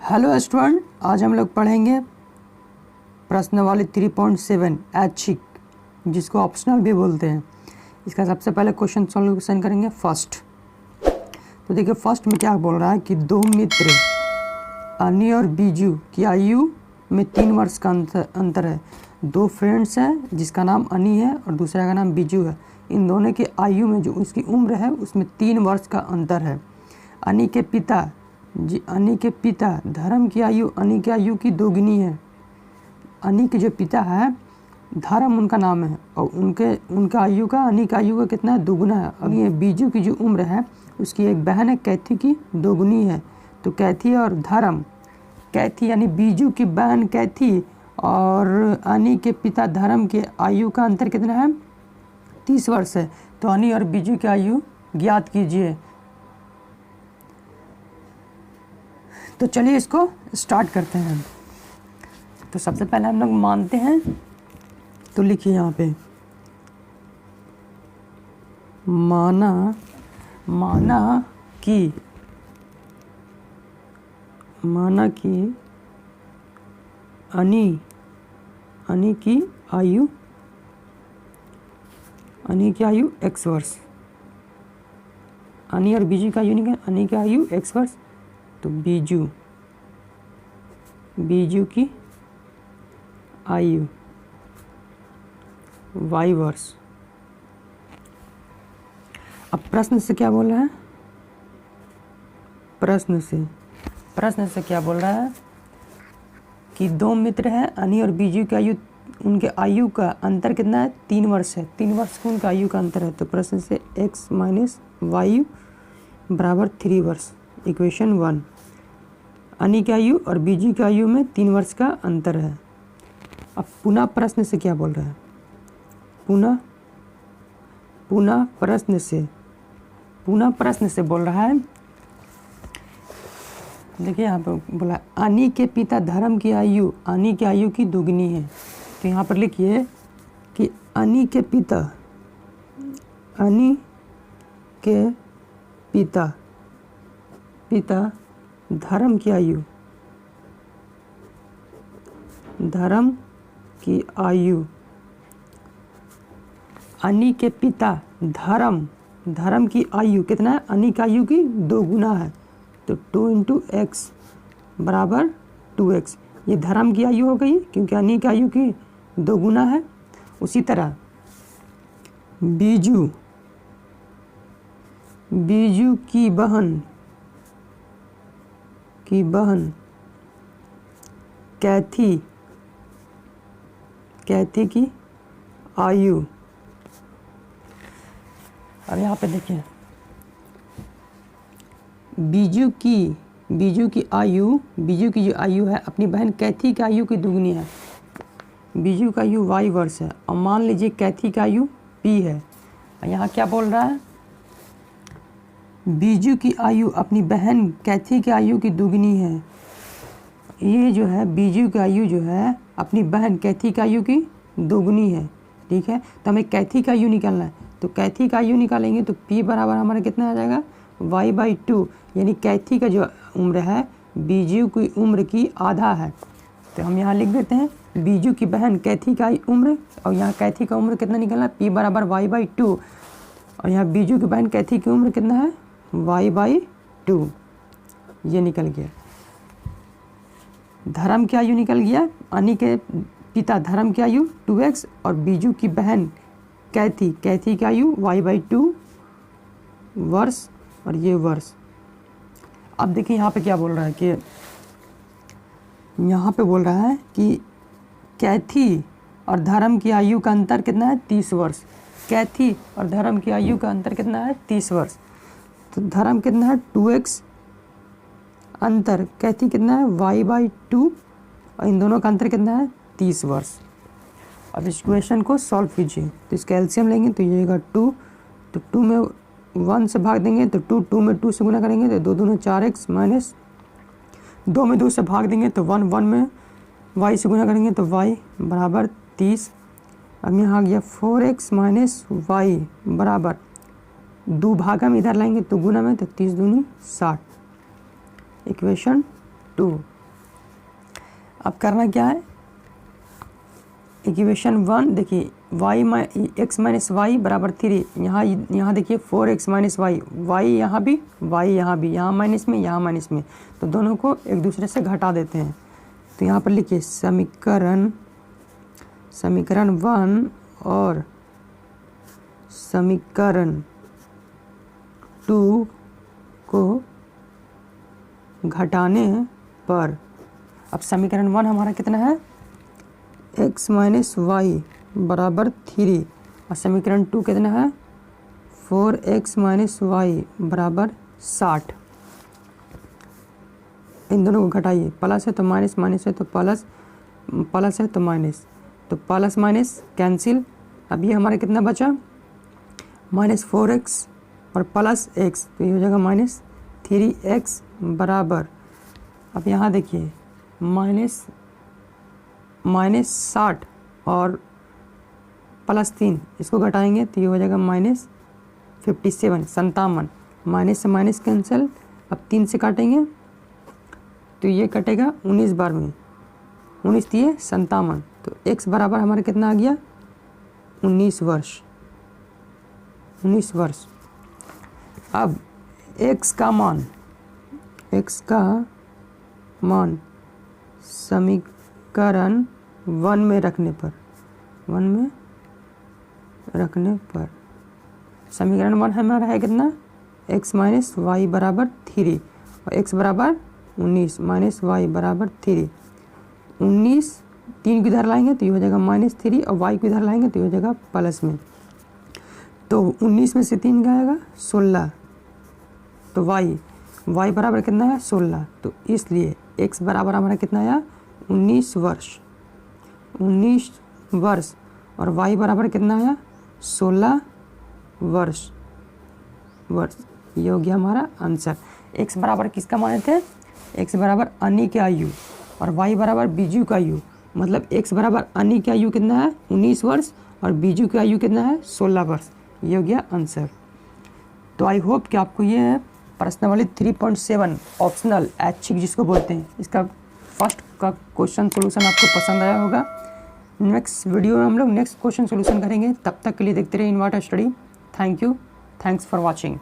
Hello student, आज हम लोग पढ़ेंगे प्रश्नावली 3.7 ऐच्छिक, जिसको ऑप्शनल भी बोलते हैं। इसका सबसे पहले क्वेश्चन सॉल्यूशन करेंगे फर्स्ट। तो देखिए फर्स्ट में क्या बोल रहा है कि दो मित्र अनी और बीजू की आयु में 3 वर्ष का अंतर है। दो फ्रेंड्स हैं जिसका नाम अनी है और दूसरे का नाम बीजू है। इन दोनों की आयु में जो उसकी उम्र है उसमें 3 वर्ष का अंतर है। अनी के पिता धर्म की आयु अनी की आयु की दोगुनी है। अनी के जो पिता है धर्म उनका नाम है और उनका आयु का अनी का आयु का कितना है, दोगुना है। अब ये बीजू की जो उम्र है उसकी एक बहन है कैथी की दोगुनी है। तो कैथी और धर्म, कैथी यानी बीजू की बहन कैथी और अनी के पिता धर्म के आयु का अंतर कितना है, 30 वर्ष है। तो अनी और बीजू की आयु ज्ञात कीजिए। तो चलिए इसको स्टार्ट करते हैं। तो सबसे पहले हम लोग मानते हैं, तो लिखिए यहाँ पे माना कि अनी की आयु x वर्ष। अनी और बीजू की आयु निकल, अनी की आयु x वर्ष। तो बीजू की आयु y वर्ष। अब प्रश्न से क्या बोल रहा है, प्रश्न से क्या बोल रहा है कि दो मित्र हैं अनी और बीजू की आयु, उनके आयु का अंतर कितना है, 3 वर्ष है। 3 वर्ष का उनका आयु का अंतर है। तो प्रश्न से x माइनस वाई बराबर 3 वर्ष। इक्वेशन 1। अनी की आयु और बीजू की आयु में 3 वर्ष का अंतर है। अब पुनः प्रश्न से क्या बोल रहा है, पुनः प्रश्न से बोल रहा है, देखिए यहाँ पर बोला अनी के पिता धर्म की आयु अनी की आयु की दोगुनी है। तो यहाँ पर लिखिए कि अनी के पिता धर्म की आयु अनी के पिता धर्म की आयु कितना है, अनी की आयु की 2 गुना है। तो 2 × x बराबर 2x। ये धर्म की आयु हो गई क्योंकि अनी की आयु की 2 गुना है। उसी तरह बीजू की बहन कैथी की आयु। अब यहाँ पे देखिए बीजू की जो आयु है अपनी बहन कैथी की आयु की दुगनी है। बीजू का आयु y वर्ष है और मान लीजिए कैथी का आयु p है। और यहाँ क्या बोल रहा है, बीजू की आयु अपनी बहन कैथी की आयु की दुगनी है। ये जो है बीजू की आयु जो है अपनी बहन कैथी की आयु की दोगुनी है। ठीक है, तो हमें कैथी का आयु निकालना है। तो कैथी का आयु निकालेंगे तो p बराबर हमारा कितना आ जाएगा, y/2। यानी कैथी का जो उम्र है बीजू की उम्र की आधा है। तो हम यहाँ लिख देते हैं बीजू की बहन कैथी का उम्र, और यहाँ कैथी का उम्र कितना निकलना है, p बराबर y/2। और यहाँ बीजू की बहन कैथी की उम्र कितना है, y/2। ये निकल गया। धर्म की आयु निकल गया, अनी के पिता धर्म की आयु 2x और बीजू की बहन कैथी की आयु y/2 वर्ष और ये वर्ष। अब देखिए यहाँ पे क्या बोल रहा है कि यहाँ पे बोल रहा है कि कैथी और धर्म की आयु का अंतर कितना है, 30 वर्ष। कैथी और धर्म की आयु का अंतर कितना है, 30 वर्ष। तो धर्म कितना है 2x अंतर, कैथी कितना है y/2 और इन दोनों का अंतर कितना है 30 वर्ष। अब इस क्वेश्चन को सॉल्व कीजिए। तो इसका एलसीएम लेंगे तो ये होगा 2। तो 2 में 1 से भाग देंगे तो 2 में 2 से गुना करेंगे तो 2 दूनी 4x माइनस 2 में 2 से भाग देंगे तो 1 में y से गुना करेंगे तो y बराबर 30। अब यहाँ आ गया 4x माइनस वाई बराबर 2 भागा में इधर लाएंगे तो गुना में, तो 30 दूनी 60। इक्वेशन 2। अब करना क्या है, इक्वेशन 1 देखिए x माइनस वाई बराबर 3, यहाँ देखिए 4x माइनस वाई, वाई यहाँ भी, यहाँ माइनस में, यहाँ माइनस में, तो दोनों को एक दूसरे से घटा देते हैं। तो यहाँ पर लिखिए समीकरण 1 और समीकरण 2 को घटाने पर, अब समीकरण 1 हमारा कितना है, x माइनस वाई बराबर 3, और समीकरण 2 कितना है, 4x माइनस वाई बराबर 60। इन दोनों को घटाइए, प्लस है तो माइनस, माइनस है तो प्लस, प्लस है तो माइनस, तो प्लस माइनस कैंसिल। अब ये हमारा कितना बचा, माइनस 4x और प्लस x, तो ये हो जाएगा माइनस 3x बराबर, अब यहाँ देखिए माइनस 60 और प्लस 3, इसको घटाएंगे तो ये हो जाएगा माइनस 57, माइनस से माइनस कैंसिल। अब 3 से काटेंगे तो ये कटेगा 19 बार में, 19 दिए 57, तो x बराबर हमारा कितना आ गया, 19 वर्ष। अब x का मान समीकरण 1 में रखने पर, समीकरण 1 हमारा है कितना, x माइनस वाई बराबर 3 और x बराबर 19 माइनस वाई बराबर 3, 19 3 को इधर लाएंगे तो ये हो जाएगा माइनस 3 और y को इधर लाएंगे तो ये हो जाएगा प्लस में, तो 19 में से 3 गएगा 16, तो y बराबर कितना है 16, तो इसलिए x बराबर हमारा कितना आया 19 वर्ष और y बराबर कितना आया 16 वर्ष। ये हो गया हमारा आंसर। x बराबर किसका माने थे, x बराबर अनी की आयु और y बराबर बीजू का आयु, मतलब x बराबर अनी की आयु कितना है 19 वर्ष और बीजू की आयु कितना है 16 वर्ष। ये हो गया आंसर। तो आई होप कि आपको ये प्रश्नावली 3.7 ऑप्शनल ऐच्छिक जिसको बोलते हैं, इसका फर्स्ट का क्वेश्चन सोल्यूशन आपको पसंद आया होगा। नेक्स्ट वीडियो में हम लोग नेक्स्ट क्वेश्चन सोल्यूशन करेंगे, तब तक के लिए देखते रहिए inverter study. Thank you, thanks for watching.